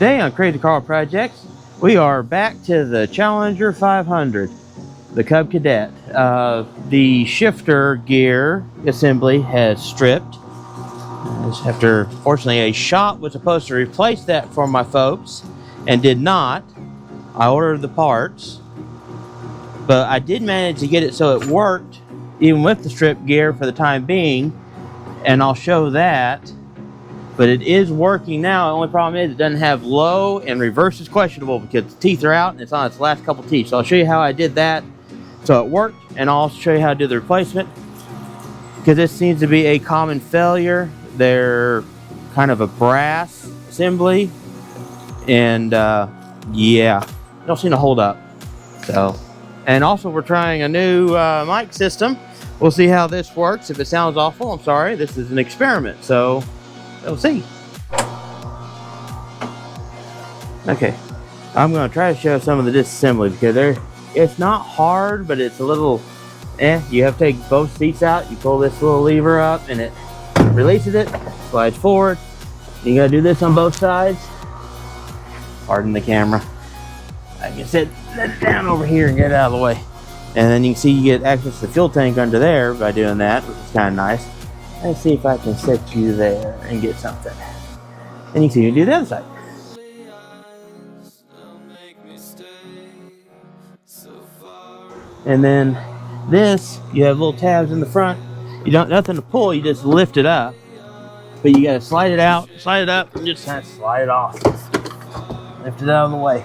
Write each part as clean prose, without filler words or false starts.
Today on Crazy Car Projects, we are back to the Challenger 500, the Cub Cadet. The shifter gear assembly has stripped. After, fortunately, a shop was supposed to replace that for my folks and did not. I ordered the parts, but I did manage to get it so it worked even with the stripped gear for the time being, and I'll show that. But it is working now. The only problem is it doesn't have low, and reverse is questionable because the teeth are out and it's on its last couple teeth. So I'll show you how I did that so it worked, and I'll also show you how to do the replacement because this seems to be a common failure. They're kind of a brass assembly, and yeah, don't seem to hold up. So, and also we're trying a new mic system. We'll see how this works. If it sounds awful, I'm sorry. This is an experiment, so we'll see. Okay, I'm going to try to show some of the disassembly because it's not hard, but it's a little you have to take both seats out. You pull this little lever up and it releases it, slides forward. You got to do this on both sides. Pardon the camera. I can set it down over here and get it out of the way. And then you can see you get access to the fuel tank under there by doing that, which is kind of nice. Let's see if I can set you there and get something. And you can see you do the other side. And then this, you have little tabs in the front. You don't nothing to pull, you just lift it up. But you gotta slide it out, slide it up, and just kind of slide it off. Lift it out of the way.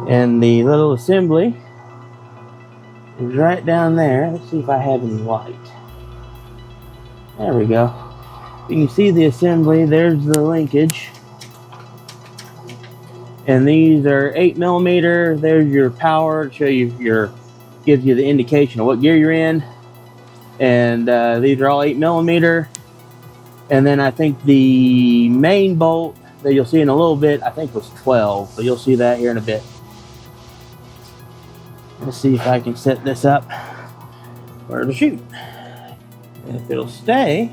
And the little assembly is right down there. Let's see if I have any light. There we go. You can see the assembly. There's the linkage. And these are 8mm. There's your power to show you gives you the indication of what gear you're in. And these are all 8mm. And then I think the main bolt that you'll see in a little bit, I think was 12. So you'll see that here in a bit. Let's see if I can set this up where to shoot. And if it'll stay,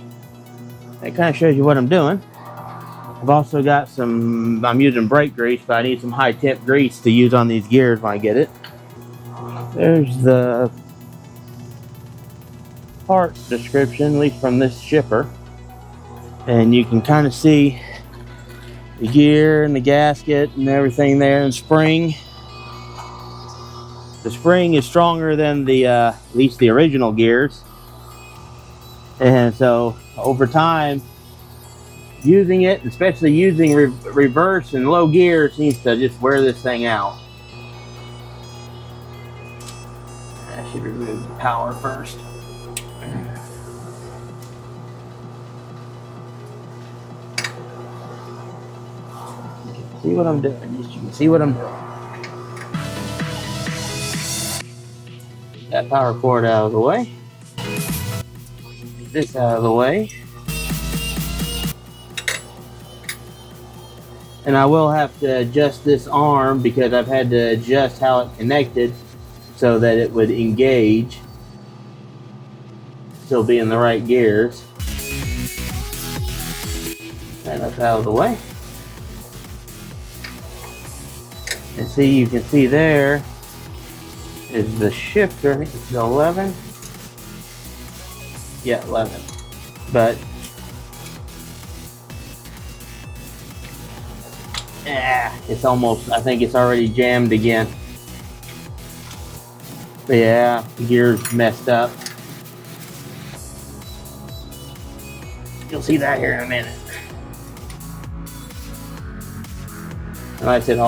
that kind of shows you what I'm doing. I've also got I'm using brake grease, but I need some high temp grease to use on these gears when I get it. There's the parts description, at least from this shipper. And you can kind of see the gear and the gasket and everything there, and spring. The spring is stronger than at least the original gears. And so over time, using it, especially using reverse and low gear, seems to just wear this thing out. I should remove the power first. See what I'm doing. You can see what I'm doing. That power cord out of the way. This out of the way. And I will have to adjust this arm because I've had to adjust how it connected so that it would engage. Still be in the right gears. And that's out of the way. And see, you can see there is the shifter. I think it's 11. Yeah, 11. But it's almost, I think it's already jammed again. But yeah, the gear's messed up. You'll see that here in a minute. And like I said,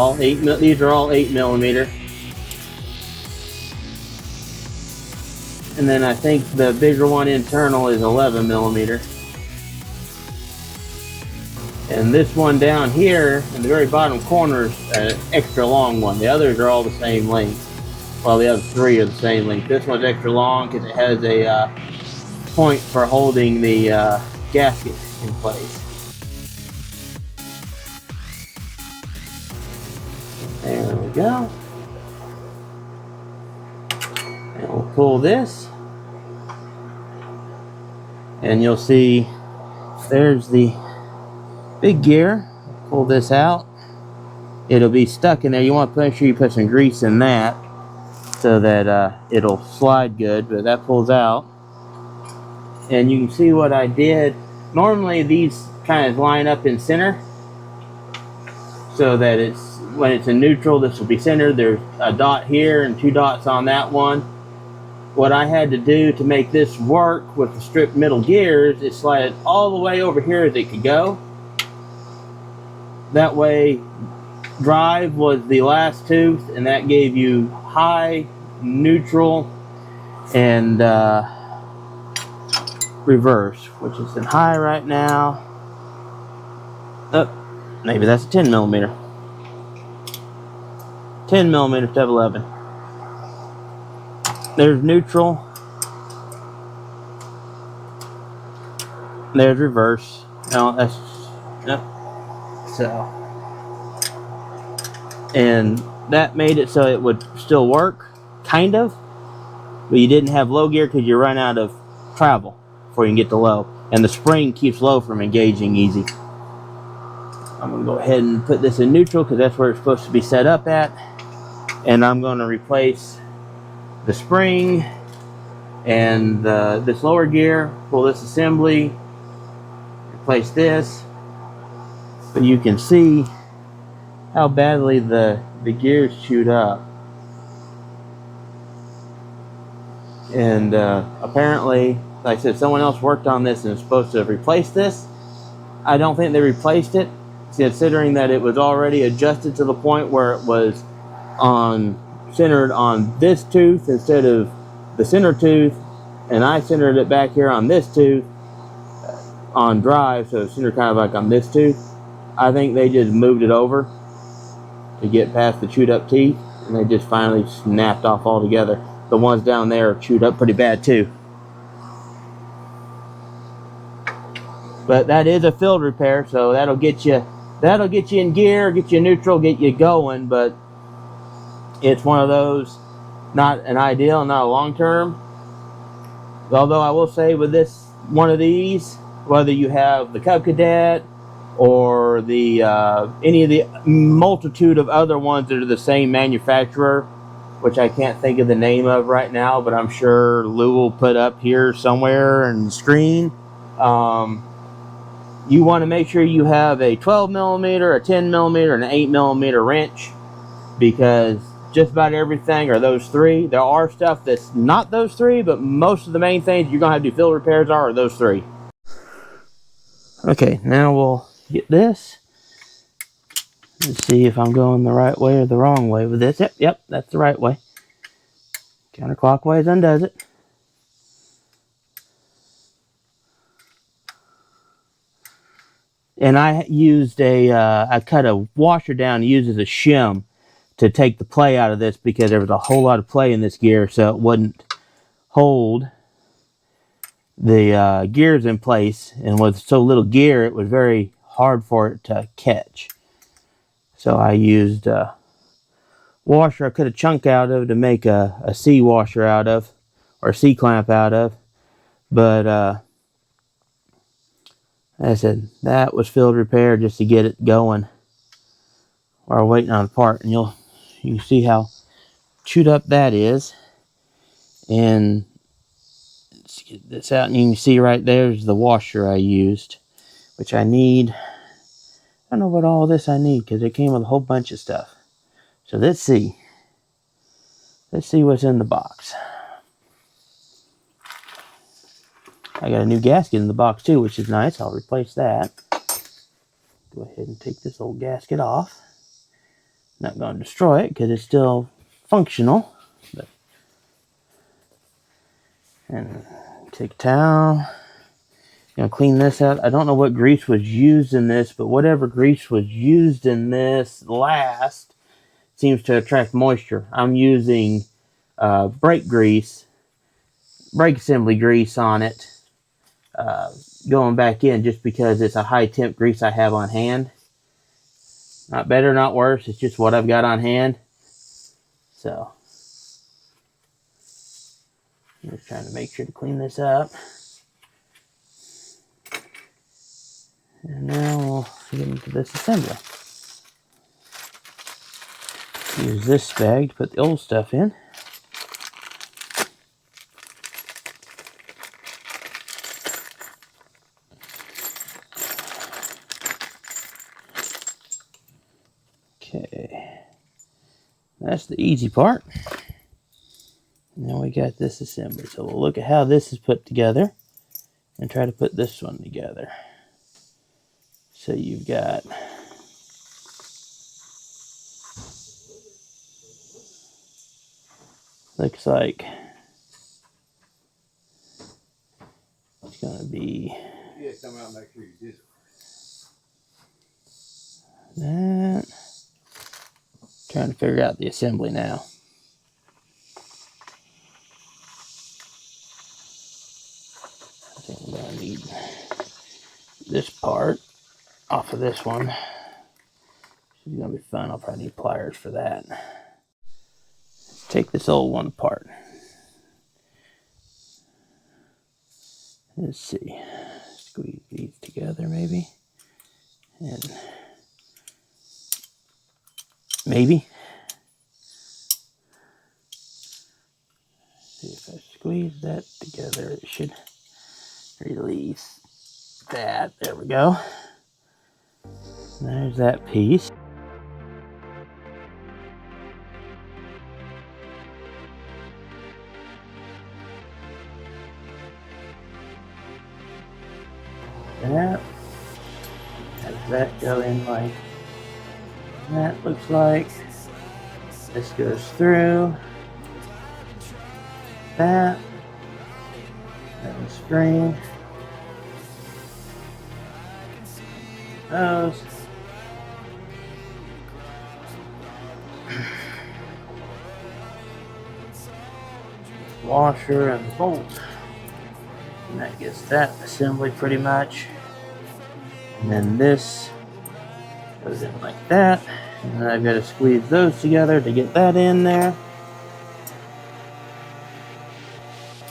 these are all 8mm. And then I think the bigger one internal is 11mm. And this one down here in the very bottom corner is an extra long one. The others are all the same length. Well, the other three are the same length. This one's extra long because it has a point for holding the gasket in place. There we go. And we'll pull this. And you'll see there's the big gear. Pull this out. It'll be stuck in there. You want to make sure you put some grease in that so that it'll slide good, but that pulls out. And you can see what I did. Normally these kind of line up in center so that it's, when it's in neutral, this will be centered. There's a dot here and 2 dots on that one. What I had to do to make this work with the stripped middle gears is slide it all the way over here as it could go. That way, drive was the last tooth, and that gave you high, neutral, and reverse, which is in high right now. Oh, maybe that's a 10 millimeter. 10 millimeter step 11. There's neutral. There's reverse. No, that's no. So, and that made it so it would still work, kind of, but you didn't have low gear because you run out of travel before you can get to low, and the spring keeps low from engaging easy. I'm going to go ahead and put this in neutral because that's where it's supposed to be set up at, and I'm going to replace the spring and this lower gear, pull this assembly, replace this. But you can see how badly the gears chewed up. And apparently, like I said, someone else worked on this and is supposed to replace this. I don't think they replaced it, considering that it was already adjusted to the point where it was centered on this tooth instead of the center tooth, and I centered it back here on this tooth on drive, so it's centered kind of like on this tooth. I think they just moved it over to get past the chewed up teeth, and they just finally snapped off altogether. The ones down there are chewed up pretty bad too. But that is a field repair, so that'll get you in gear, get you neutral, get you going. But it's one of those, not an ideal, not a long term. Although I will say with this one of these, whether you have the Cub Cadet or the any of the multitude of other ones that are the same manufacturer, which I can't think of the name of right now, but I'm sure Lou will put up here somewhere on the screen. You want to make sure you have a 12 millimeter, a 10 millimeter, and an 8 millimeter wrench, because just about everything are those three. There are stuff that's not those three, but most of the main things you're going to have to do field repairs are those three. Okay, now we'll get this. Let's see if I'm going the right way or the wrong way with this. Yep, that's the right way. Counterclockwise undoes it. And I used I cut a washer down and used as a shim to take the play out of this, because there was a whole lot of play in this gear, so it wouldn't hold the gears in place. And with so little gear, it was very hard for it to catch. So I used a washer I cut a chunk out of to make a C washer out of, or a C clamp out of. But as I said, that was field repair just to get it going while waiting on the part. And you can see how chewed up that is. And let's get this out, and you can see right there's the washer I used, which I need. I don't know what all this I need, because it came with a whole bunch of stuff. So let's see. Let's see what's in the box. I got a new gasket in the box too, which is nice. I'll replace that. Go ahead and take this old gasket off. Not going to destroy it because it's still functional. But, and take a towel. Gonna clean this out. I don't know what grease was used in this, but whatever grease was used in this last seems to attract moisture. I'm using brake grease, brake assembly grease on it, going back in just because it's a high temp grease I have on hand. Not better, not worse. It's just what I've got on hand. So, I'm just trying to make sure to clean this up. And now we'll get into this assembly. Use this bag to put the old stuff in. Okay, that's the easy part. Now we got this assembly. So we'll look at how this is put together and try to put this one together. So you've got looks like it's gonna be come out and make sure you did it. that. Trying to figure out the assembly now. I think I'm gonna need this part off of this one. This is gonna be fun. I'll probably need pliers for that. Let's take this old one apart. Let's see. Squeeze these together maybe. And maybe. See if I squeeze that together, it should release that. There we go. There's that piece. That. Has that go in like that looks like. This goes through. That. And the spring. Those. Washer and bolt. And that gets that assembly pretty much. And then this goes in like that. And then I've got to squeeze those together to get that in there.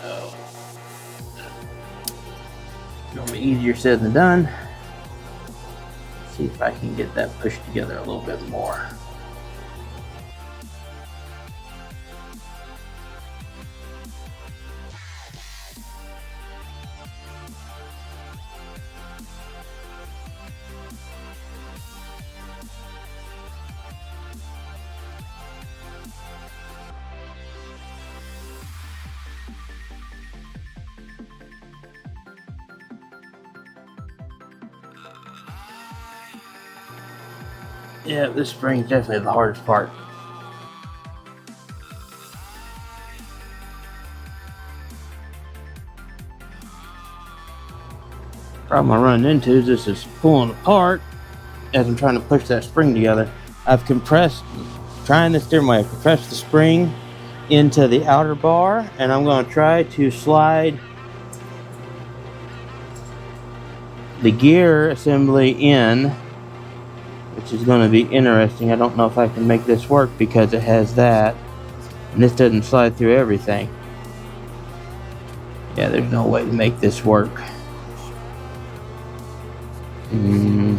Oh. It'll be easier said than done. Let's see if I can get that pushed together a little bit more. Yeah, this spring is definitely the hardest part. Problem I'm running into is this is pulling apart as I'm trying to push that spring together. I've compressed, trying this different way, I've compressed the spring into the outer bar, and I'm going to try to slide the gear assembly in, which is going to be interesting. I don't know if I can make this work because it has that, and this doesn't slide through everything. Yeah, there's no way to make this work. See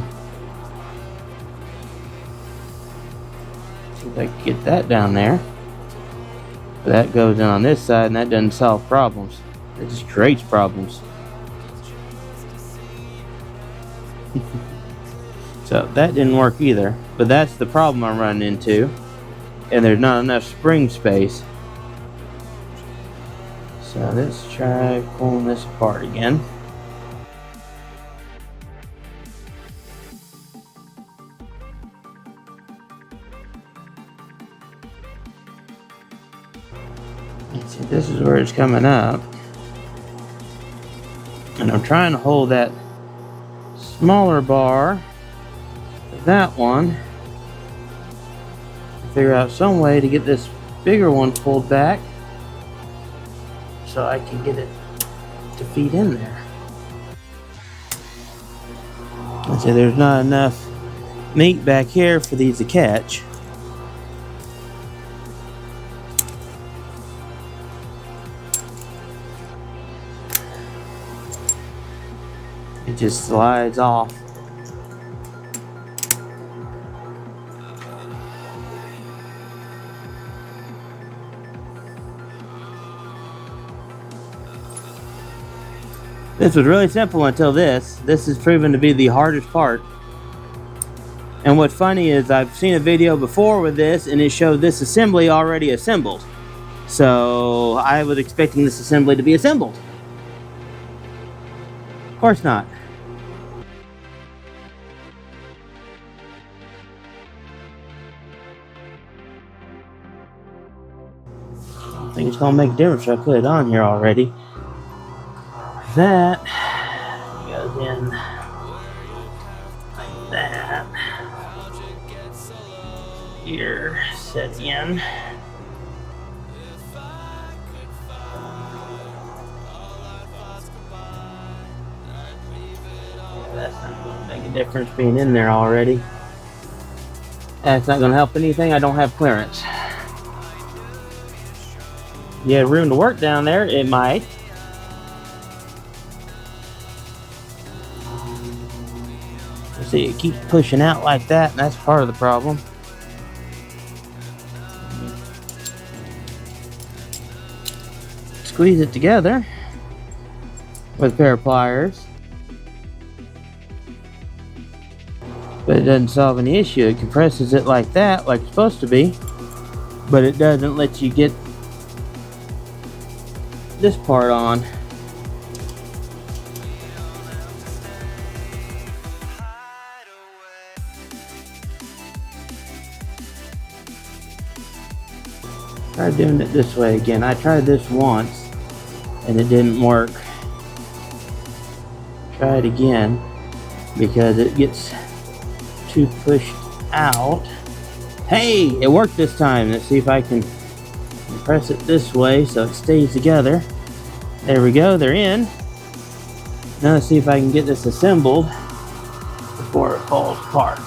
if I can get that down there. But that goes in on this side, and that doesn't solve problems. It just creates problems. So that didn't work either, but that's the problem I'm running into, and there's not enough spring space. So let's try pulling this apart again. And see, this is where it's coming up, and I'm trying to hold that smaller bar, that one, figure out some way to get this bigger one pulled back so I can get it to feed in there. And so there's not enough meat back here for these to catch. It just slides off. This was really simple until this. This has proven to be the hardest part. And what's funny is I've seen a video before with this and it showed this assembly already assembled. So I was expecting this assembly to be assembled. Of course not. I don't think it's gonna make a difference if I put it on here already. That goes in like that. Here, set in. That's not going to make a difference being in there already. That's not going to help anything. I don't have clearance. You have room to work down there, it might. See, it keeps pushing out like that, and that's part of the problem. Squeeze it together with a pair of pliers. But it doesn't solve any issue. It compresses it like that, like it's supposed to be, but it doesn't let you get this part on. Try doing it this way again. I tried this once and it didn't work. Try it again because it gets too pushed out. Hey, it worked this time. Let's see if I can press it this way so it stays together. There we go, they're in. Now let's see if I can get this assembled before it falls apart.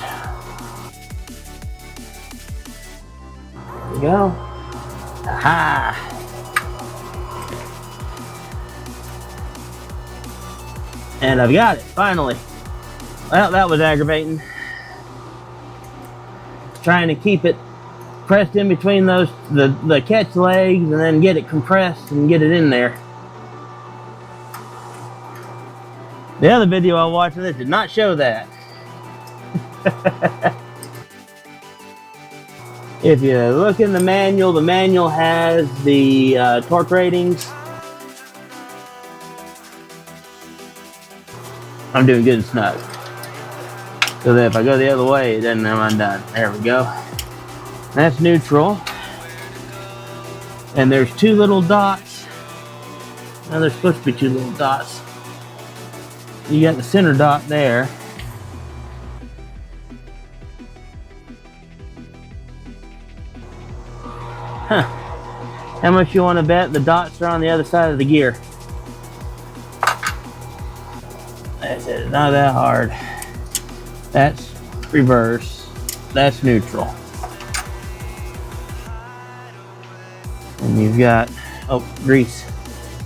There we go. Aha! And I've got it, finally. Well, that was aggravating. Trying to keep it pressed in between those the catch legs and then get it compressed and get it in there. The other video I watched of this did not show that. If you look in the manual has the torque ratings. I'm doing good and snug. So that if I go the other way, it doesn't have undone. There we go. That's neutral. And there's two little dots. Now there's supposed to be two little dots. You got the center dot there. Huh. How much you want to bet the dots are on the other side of the gear? That's it. Not that hard. That's reverse. That's neutral. And you've got, oh, grease.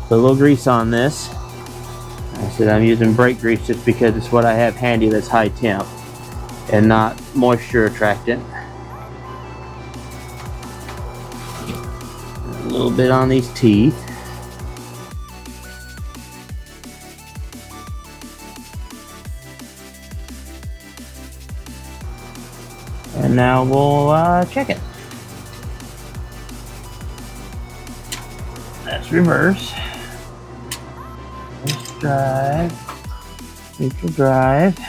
So a little grease on this. I said I'm using brake grease just because it's what I have handy that's high temp and not moisture attractant. A little bit on these teeth. And now we'll check it. That's reverse. Let's drive. Neutral drive.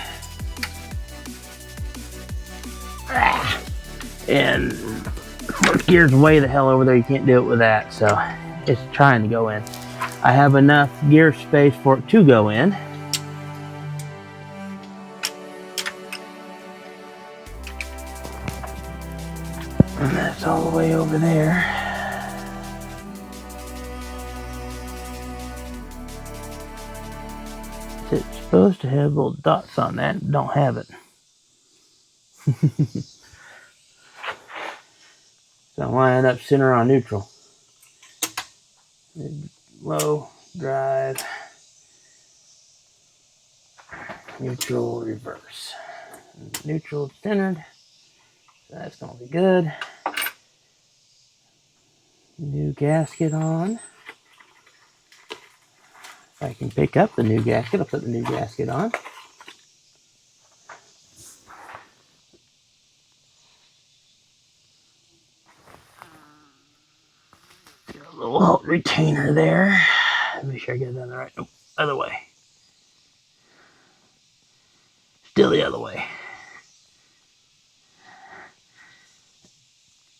And first gear's way the hell over there. You can't do it with that. So it's trying to go in. I have enough gear space for it to go in. And that's all the way over there. It's supposed to have little dots on that. Don't have it. So I'm lining up center on neutral. Low, drive, neutral, reverse. Neutral centered. So that's going to be good. New gasket on. If I can pick up the new gasket, I'll put the new gasket on. Got a little retainer there. Make sure I get it on the right. Nope, other way. Still the other way.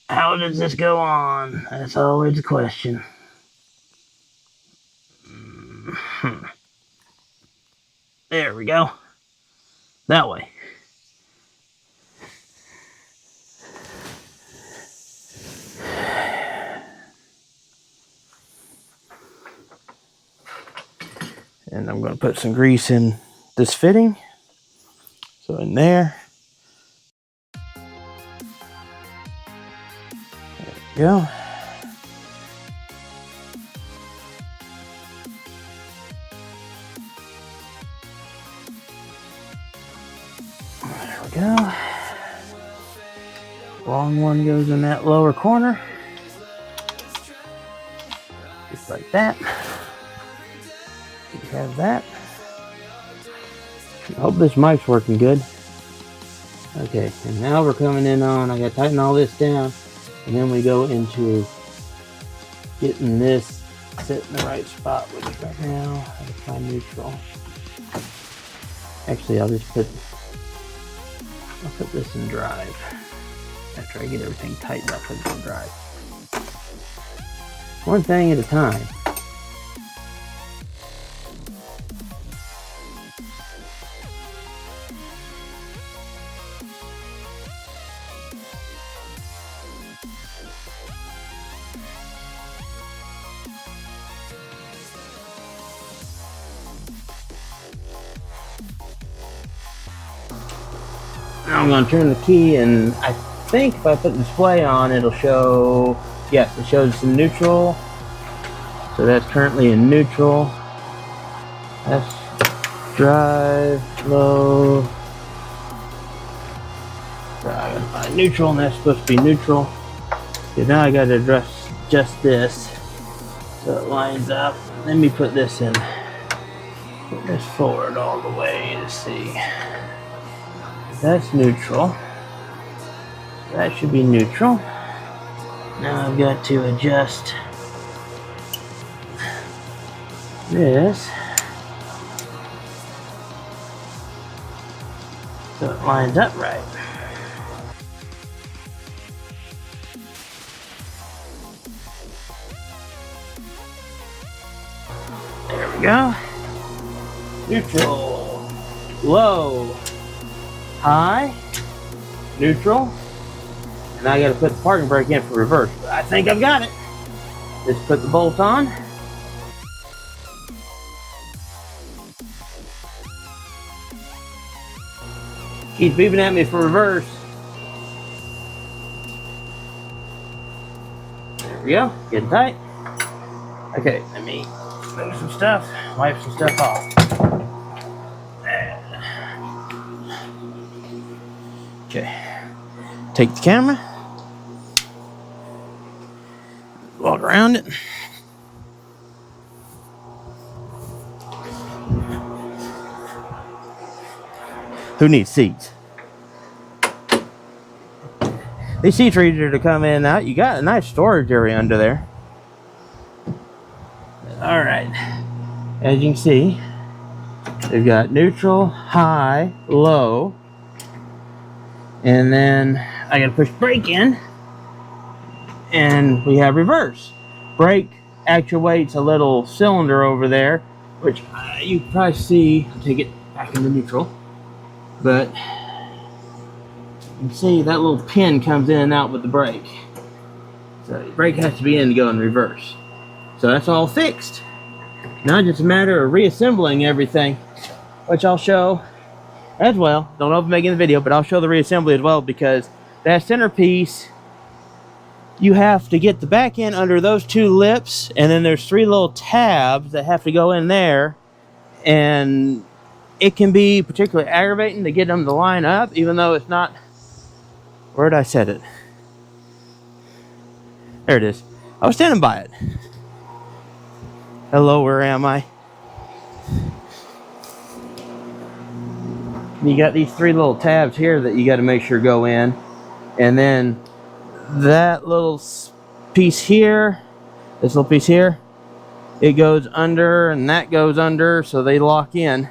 How does this go on? That's always the question. There we go. That way. And I'm going to put some grease in this fitting. So in there. There we go. There we go. Long one goes in that lower corner. Just like that. You have that. I hope this mic's working good. Okay, and now we're coming in on, I gotta tighten all this down, and then we go into getting this set in the right spot, which right now, I gotta find neutral. Actually, I'll put this in drive. After I get everything tightened, I'll put it in drive. One thing at a time. Now I'm going to turn the key, and I think if I put the display on, it'll show, yes, it shows some neutral. So that's currently in neutral. That's drive, low. So I gotta find neutral, and that's supposed to be neutral. So now I gotta adjust this so it lines up. Let me put this in. Put this forward all the way to see. That's neutral. That should be neutral. Now I've got to adjust this so it lines up right. There we go. Neutral, low, high, neutral, and I got to put the parking brake in for reverse. But I think I've got it. Just put the bolt on. Keeps beeping at me for reverse. There we go. Getting tight. Okay, let me move some stuff, wipe some stuff off. Okay, take the camera, walk around it. Who needs seats? These seats are easier to come in and out. You got a nice storage area under there. All right, as you can see, they've got neutral, high, low. And then I gotta push brake in, and we have reverse. Brake actuates a little cylinder over there, which you can probably see. I'll take it back into neutral, but you can see that little pin comes in and out with the brake. So the brake has to be in to go in reverse. So that's all fixed. Now it's just a matter of reassembling everything, which I'll show as well. Don't know if I'm making the video, but I'll show the reassembly as well, because that centerpiece, you have to get the back end under those two lips, and then there's 3 little tabs that have to go in there, and it can be particularly aggravating to get them to line up, even though it's not. Where did I set it? There it is. I was standing by it. Hello, where am I? You got these 3 little tabs here that you got to make sure go in, and then that little piece here, this little piece here, it goes under, and that goes under, so they lock in.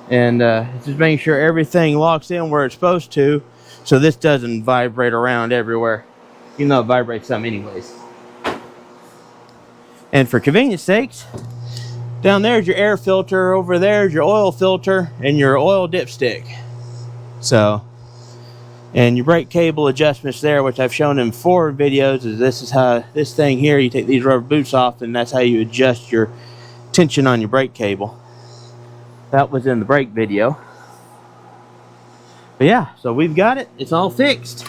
And just making sure everything locks in where it's supposed to, so this doesn't vibrate around everywhere, even though it vibrates some anyways. And for convenience sakes, down there's your air filter, over there's your oil filter, and your oil dipstick. So, and your brake cable adjustments there, which I've shown in 4 videos, is this is how, this thing here, you take these rubber boots off, and that's how you adjust your tension on your brake cable. That was in the brake video. But yeah, so we've got it. It's all fixed.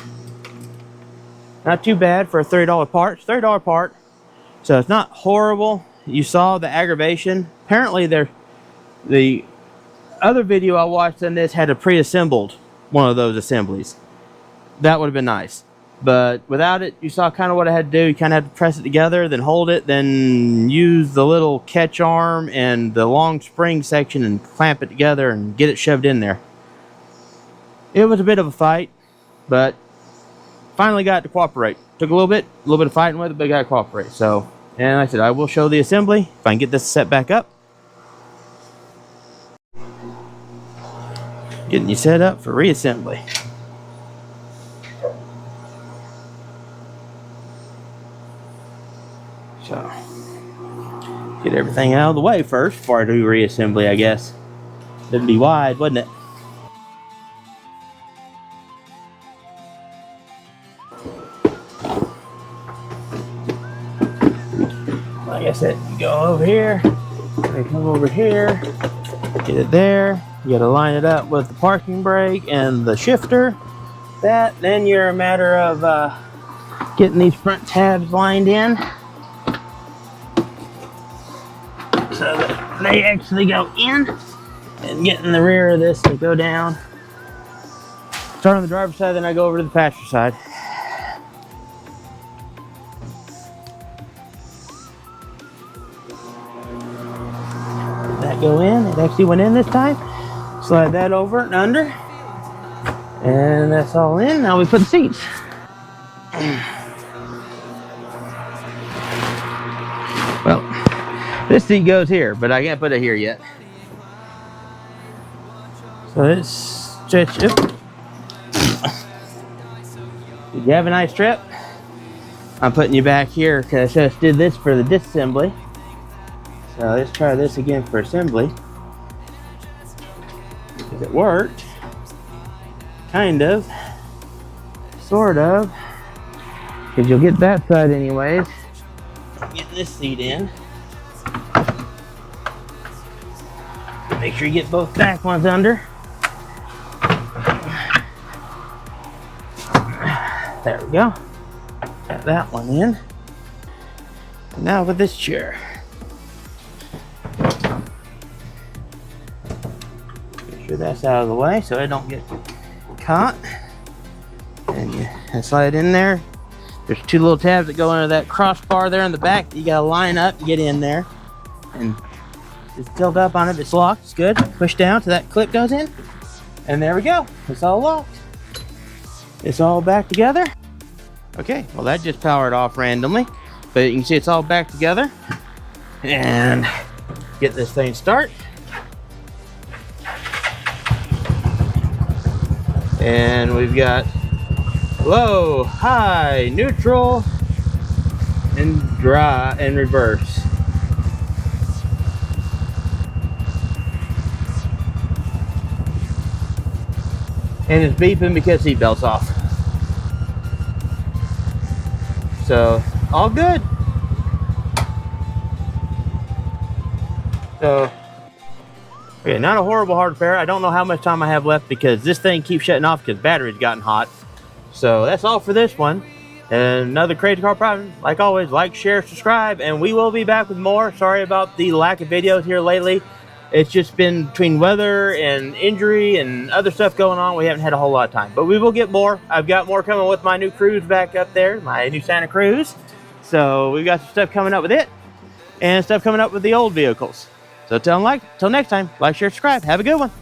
Not too bad for a $30 part. It's a $30 part. So it's not horrible. You saw the aggravation. Apparently the other video I watched on this had a pre-assembled one of those assemblies. That would have been nice. But without it, you saw kind of what I had to do. You kind of had to press it together, then hold it, then use the little catch arm and the long spring section and clamp it together and get it shoved in there. It was a bit of a fight, but finally got it to cooperate. Took a little bit of fighting with it, but got to cooperate. So, and like I said, I will show the assembly if I can get this set back up. Getting you set up for reassembly. So, get everything out of the way first before I do reassembly, I guess. It'd be wide, wouldn't it? Like I said, you go over here, you come over here, get it there. You gotta line it up with the parking brake and the shifter. Then you're a matter of getting these front tabs lined in, so that they actually go in, and getting the rear of this to go down. Start on the driver's side, then I go over to the passenger side. That go in, it actually went in this time. Slide that over and under, and that's all in. Now we put the seats. Well, this seat goes here, but I can't put it here yet. So let's stretch it. Did you have a nice trip? I'm putting you back here because I just did this for the disassembly. So let's try this again for assembly. Because it worked. Kind of. Sort of. Because you'll get that side anyways. Get this seat in. Make sure you get both back ones under. There we go. Got that one in. And now with this chair. Make sure that's out of the way so it don't get caught. And you slide it in there. There's two little tabs that go under that crossbar there in the back that you gotta line up and get in there. And just tilt up on it. It's locked. It's good. Push down till that clip goes in. And there we go. It's all locked. It's all back together. Okay, well that just powered off randomly. But you can see it's all back together. And get this thing start. And we've got low, high, neutral, and dry, and reverse. And it's beeping because seatbelt's off. So, all good. Okay, not a horrible hard repair. I don't know how much time I have left because this thing keeps shutting off because battery's gotten hot. So that's all for this one. And another crazy car problem. Like always, like, share, subscribe, and we will be back with more. Sorry about the lack of videos here lately. It's just been between weather and injury and other stuff going on. We haven't had a whole lot of time, but we will get more. I've got more coming with my new Cruz back up there, my new Santa Cruz. So we've got some stuff coming up with it and stuff coming up with the old vehicles. So till next time, like, share, subscribe. Have a good one.